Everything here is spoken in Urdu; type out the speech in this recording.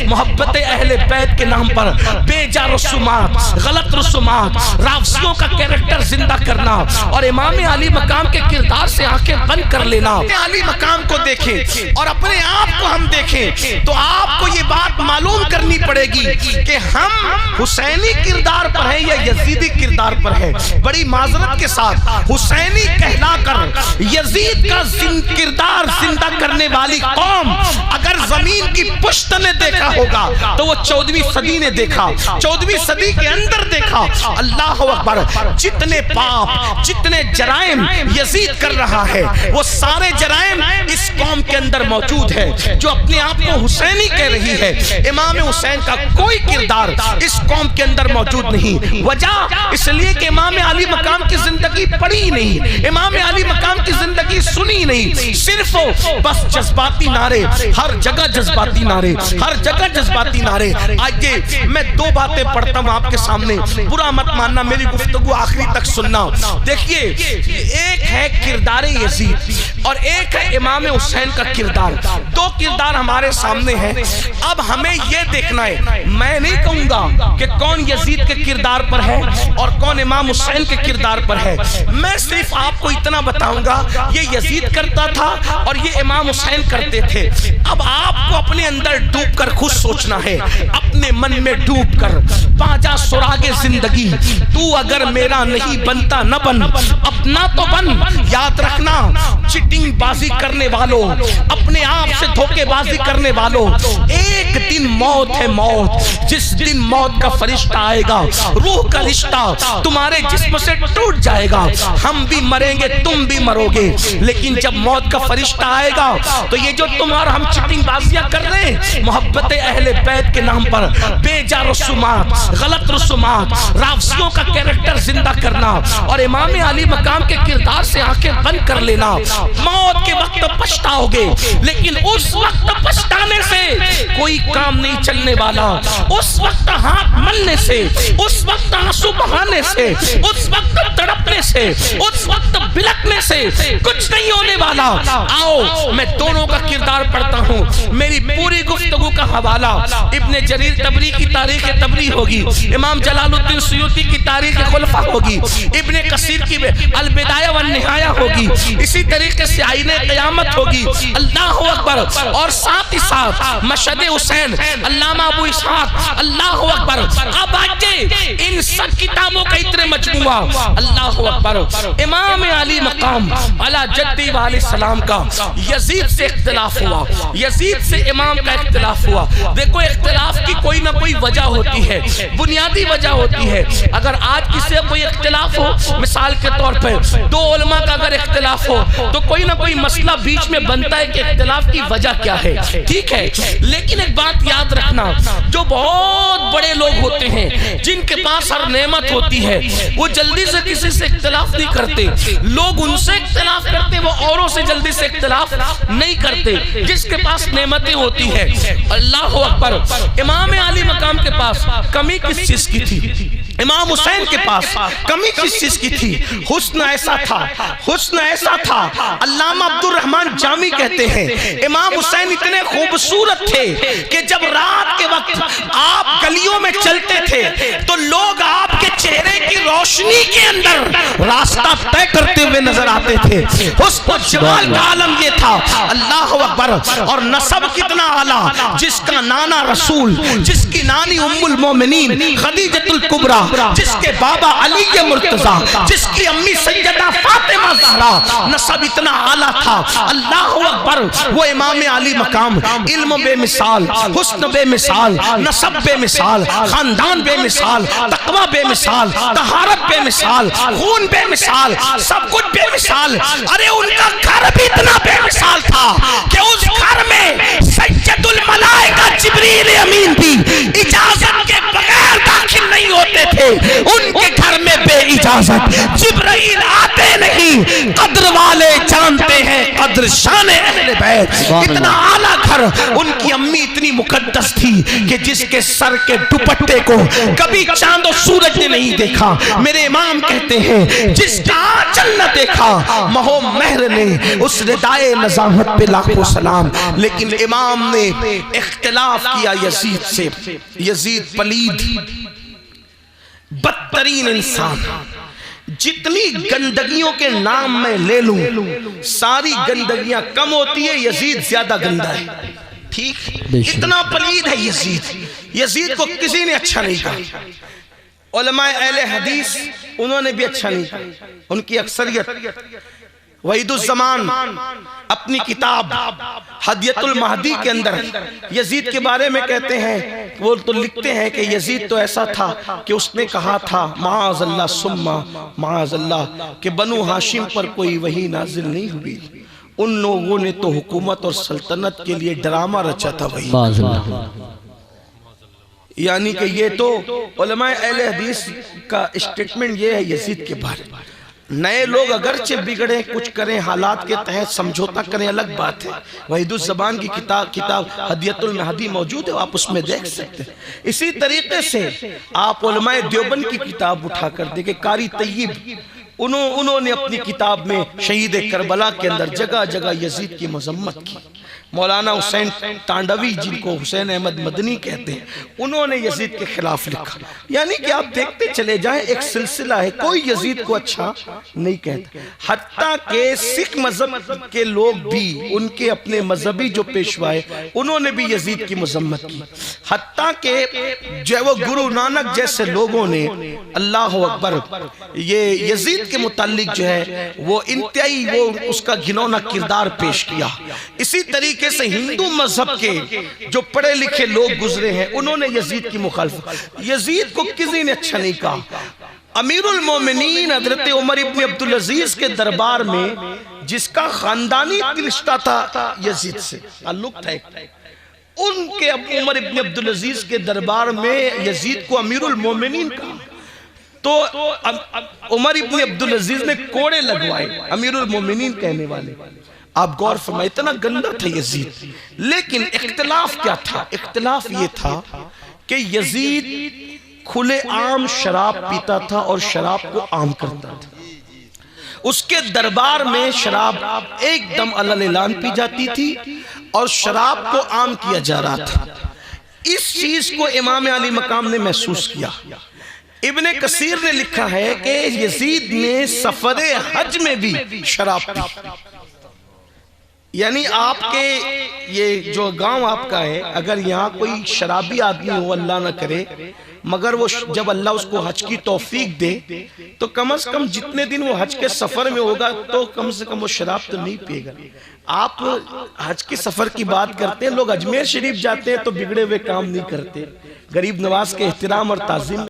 محبت اہل بیت کے نام پر بے جا رسومات، غلط رسومات، رافضیوں کا کیریکٹر زندہ کرنا اور امام علی مقام کے کردار سے آنکھیں بند کر لینا۔ علی مقام کو دیکھیں اور اپنے آپ کو ہم دیکھیں تو آپ کو یہ بات معلوم کرنی پڑے گی کہ ہم حسینی کردار پر ہیں یا یزیدی کردار پر ہیں۔ بڑی معذرت کے ساتھ حسینی کہلا کر یزید کا کردار زندہ کرنے والی قوم اگر زمین کی پشت نے دیکھا ہوگا تو وہ 14ویں صدی نے دیکھا، 14ویں صدی کے اندر دیکھا۔ اللہ اکبر، جتنے پاپ، جتنے جرائم یزید کر رہا ہے وہ سارے جرائم اس قوم کے اندر موجود ہے جو اپنے آپ کو حسینی کہہ رہی ہے۔ امام حسین کا کوئی کردار اس قوم کے اندر موجود نہیں۔ وجہ اس لیے کہ امام علی مقام کی زندگی پڑھی نہیں، امام علی مقام کی زندگی سنی نہیں، صرف بس جذباتی نعرے، ہر جگہ جذباتی نعرے، ہر جگہ جذباتی نعرے۔ آئیے میں دو باتیں پڑھتا ہوں آپ کے سامنے، برا مت ماننا، میری گفتگو آخری تک سننا۔ دیکھیے، ایک ہے کردار یزید اور ایک ہے امام حسین کا کردار، دو کردار ہمارے سامنے ہیں۔ اب ہمیں یہ دیکھنا ہے، میں نہیں کہوں گا کہ کون یزید کے کردار پر ہے اور کون امام حسین کے کردار پر ہے، میں صرف آپ کو اتنا بتاؤں گا یہ یزید کرتا تھا اور یہ امام حسین کرتے تھے۔ اب آپ کو اپنے اندر ڈوب کر خود سوچنا ہے، اپنے من میں ڈوب کر پاجا سراغ زندگی، تو اگر میرا نہیں بنتا نہ بن، اپنا تو بن۔ یاد رکھنا، چٹنگ بازی کرنے والوں، اپنے آپ سے دھوکے بازی کرنے والوں، ایک دن موت ہے موت، جس دن موت کا فرشتہ آئے گا روح کا رشتہ تمہارے جسم سے ٹوٹ جائے گا، ہم بھی مریں گے تم بھی مرو گے، لیکن جب موت کا فرشتہ آئے گا تو یہ جو تم اور ہم چٹنگ بازیاں کر رہے ہیں محبت اہل بیت کے نام پر بے جا رسومات، غلط رسومات، رافضیوں کا کیریکٹر زندہ کرنا اور امام علی مقام کے کردار سے آنکھیں بند کر لینا، موت کے وقت پچھتاؤ گے، لیکن اس وقت پچھتانے سے کوئی کام نہیں چلنے والا، اس وقت ہاتھ ملنے سے، اس وقت آنسو بہانے سے، اس وقت تڑپنے سے، اس وقت بلکنے سے کچھ نہیں ہونے والا۔ آؤ میں دونوں کا کردار پڑھتا ہوں، میری پوری گفتگو کا حوالہ ابن جریر طبری کی تاریخ طبری ہوگی، امام جلال الدین سیوطی کی تاریخ خلفہ ہوگی، ابن کثیر کی البدایہ والنہایہ ہوگی، اسی طریقے سے آئین قیامت ہوگی۔ اللہ اکبر، اور ساتھ ہی ساتھ مشہد حسین، علامہ ابو اسحاق، اللہ اکبر۔ اب آئیے ان سب کتابوں کا اتنے مجموعہ، اللہ اکبر۔ امام علی مقام علی جدی علیہ السلام کا یزید سے اختلاف ہوا، یزید سے امام کا اختلاف ہوا۔ دیکھو اختلاف کی کوئی نہ کوئی وجہ ہوتی ہے، بنیادی وجہ ہوتی ہے۔ اگر آج کسی کوئی اختلاف ہو، مثال کے طور پر دو علماء کا اگر اختلاف ہو تو کوئی نہ کوئی مسئلہ بیچ میں بنتا ہے کہ اختلاف کی وجہ کیا ہے، ٹھیک ہے۔ لیکن ایک بات یاد رکھنا، جو بہت بڑے لوگ ہوتے ہیں جن کے پاس ہر نعمت ہوتی ہے وہ جلدی سے کسی سے اختلاف نہیں کرتے، لوگ ان سے اختلاف کرتے، وہ اوروں سے جلدی سے اختلاف نہیں کرتے جس کے پاس نعمتیں ہوتی ہے۔ اللہ اکبر۔ امام علی مقام کے پاس کمی کس چیز کی تھی؟ امام حسین کے پاس کمی کس چیز کی تھی؟ حسن ایسا تھا، حسن ایسا تھا، علامہ عبد الرحمن جامی کہتے ہیں امام حسین اتنے خوبصورت تھے کہ جب رات کے وقت آپ گلیوں میں چلتے تھے تو لوگ آپ کے چہرے کی روشنی کے اندر راستہ طے کرتے ہوئے نظر آتے تھے۔ حسن و جمال کا عالم یہ تھا، اللہ اکبر۔ اور نسب کتنا اعلیٰ، جس کا نانا رسول، جس کی نانی ام المومنین خدیجۃ الکبریٰ، جس کے بابا علی مرتضیٰ، جس کی امی سیدہ فاطمہ زہرا، نسب اتنا اعلیٰ تھا، اللہ اکبر۔ وہ امام علی مقام علم بے مثال، حسن بے مثال، نسب بے مثال، خاندان بے مثال، تقوی بے مثال، طہارت بے مثال، خون بے مثال، سب کچھ بے مثال۔ ارے ان کا گھر بھی اتنا بے مثال تھا کہ اس گھر میں سید الملائکہ جبریل امین بھی اجازت کے بغیر داخل نہیں ہوتے تھے، ان کے گھر میں بے اجازت جبرائیل آتے نہیں، نہیں، قدر والے جانتے ہیں قدر شان اہل بیت۔ اتنا اعلیٰ گھر، ان کی امی اتنی مقدس تھی کہ جس کے سر کے دوپٹے کو کبھی چاند و سورج نے نہیں دیکھا۔ میرے امام کہتے ہیں جس کا آنچل نہ دیکھا مہ و مہر نے، اس ردائے نزاہت پہ لاکھوں سلام۔ لیکن امام نے اختلاف کیا یزید سے۔ یزید پلید، بدترین انسان، جتنی گندگیوں کے نام میں لے لوں ساری گندگیاں کم ہوتی ہے، یزید زیادہ گندہ ہے۔ ٹھیک، اتنا پلید ہے یزید۔ یزید کو کسی نے اچھا نہیں کہا، علماء اہل حدیث انہوں نے بھی اچھا نہیں کہا، ان کی اکثریت۔ وحید الزمان اپنی کتاب ہدیۃ المہدی کے اندر یزید کے بارے میں کہتے ہیں، وہ تو لکھتے ہیں کہ یزید تو ایسا تھا کہ اس نے کہا تھا معاذ اللہ ثم معاذ اللہ کہ بنو ہاشم پر کوئی وحی نازل نہیں ہوئی، ان لوگوں نے تو حکومت اور سلطنت کے لیے ڈرامہ رچا تھا وحی۔ یعنی کہ یہ تو علماء اہل حدیث کا اسٹیٹمنٹ یہ ہے یزید کے بارے میں۔ نئے لوگ اگرچہ بگڑیں، کچھ کریں، حالات کے تحت سمجھوتا کریں، الگ بات ہے۔ وحید الزمان کی کتاب ہدیۃ المہدی موجود ہے، آپ اس میں دیکھ سکتے ہیں۔ اسی طریقے سے آپ علماء دیوبند کی کتاب اٹھا کر دیکھیں، قاری طیب انہوں نے اپنی کتاب میں شہید کربلا کے اندر جگہ جگہ یزید کی مذمت کی۔ مولانا حسین تانڈوی جن کو حسین احمد مدنی کہتے ہیں، انہوں نے یزید کے خلاف لکھا۔ یعنی کہ آپ دیکھتے چلے جائیں، ایک سلسلہ ہے، کوئی یزید کو اچھا نہیں کہتا۔ حتیٰ کہ سکھ مذہب کے لوگ بھی، ان کے اپنے مذہبی جو پیشوائے، انہوں نے بھی یزید کی مذمت کی۔ حتیٰ کہ جو وہ گرو نانک جیسے لوگوں نے، اللہ اکبر، یہ یزید کے متعلق جو ہے وہ انتہائی وہ اس کا گھنونا کردار پیش کیا۔ اسی طریقے سے ہندو مذہب کے جو پڑھے لکھے لوگ گزرے ہیں، انہوں نے یزید کی مخالفت۔ یزید کو کسی نے اچھا نہیں کہا۔ امیر المومنین حضرت عمر ابن عبدالعزیز کے دربار میں جس کا خاندانی رشتہ تھا یزید سے تعلق تھا، ان کے عمر ابن عبدالعزیز کے دربار میں یزید کو امیر المومنین کہا، تو عمر ابن عبدالعزیز نے کوڑے لگوائے امیر المومنین کہنے والے۔ آپ غور فرمائیں، اتنا گندہ تھا یزید۔ لیکن اختلاف کیا تھا؟ اختلاف یہ تھا کہ یزید کھلے عام شراب پیتا تھا اور شراب کو عام کرتا تھا۔ اس کے دربار میں شراب ایک دم علل اعلان پی جاتی تھی اور شراب کو عام کیا جا رہا تھا۔ اس چیز کو امام علی مقام نے محسوس کیا۔ ابن کثیر نے لکھا ہے کہ یزید نے سفر حج میں بھی شراب پی۔ یعنی آپ کے یہ جو گاؤں آپ کا ہے، اگر یہاں کوئی شرابی آدمی ہو، اللہ نہ کرے، مگر وہ جب اللہ اس کو حج کی توفیق دے تو کم از کم جتنے دن وہ حج کے سفر میں ہوگا تو کم سے کم وہ شراب تو نہیں پیے گا۔ آپ حج کے سفر کی بات کرتے ہیں، لوگ اجمیر شریف جاتے ہیں تو بگڑے ہوئے کام نہیں کرتے، غریب نواز کے احترام اور تعظیم